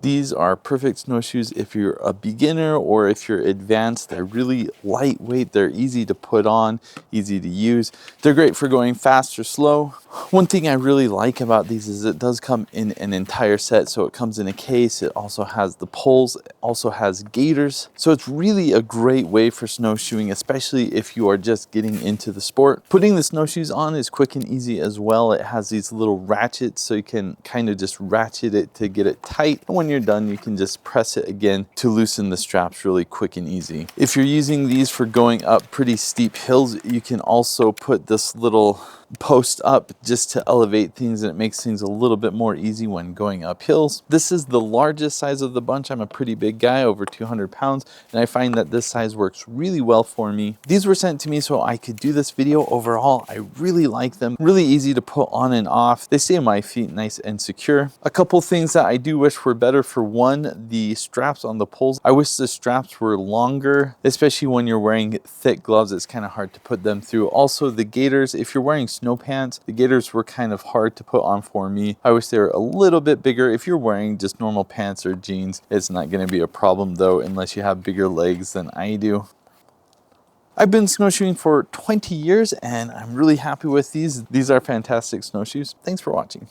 These are perfect snowshoes if you're a beginner or if you're advanced. They're really lightweight, they're easy to put on, easy to use. They're great for going fast or slow. One thing I really like about these is it does come in an entire set. So it comes in a case, it also has the poles, it also has gaiters. So it's really a great way for snowshoeing, especially if you are just getting into the sport. Putting the snowshoes on is quick and easy as well. It has these little ratchets so you can kind of just ratchet it to get it tight. And when you're done, you can just press it again to loosen the straps really quick and easy. If you're using these for going up pretty steep hills, you can also put this little post up just to elevate things, and it makes things a little bit more easy when going up hills. This is the largest size of the bunch. I'm a pretty big guy, over 200 pounds, and I find that this size works really well for me. These were sent to me so I could do this video. Overall, I really like them. Really easy to put on and off. They stay on my feet nice and secure. A couple things that I do wish were better. For one, the straps on the poles. I wish the straps were longer, especially when you're wearing thick gloves. It's kind of hard to put them through. Also, the gaiters, if you're wearing snow pants, the gaiters were kind of hard to put on for me. I wish they were a little bit bigger. If you're wearing just normal pants or jeans, it's not going to be a problem though, unless you have bigger legs than I do. I've been snowshoeing for 20 years and I'm really happy with these. These are fantastic snowshoes. Thanks for watching.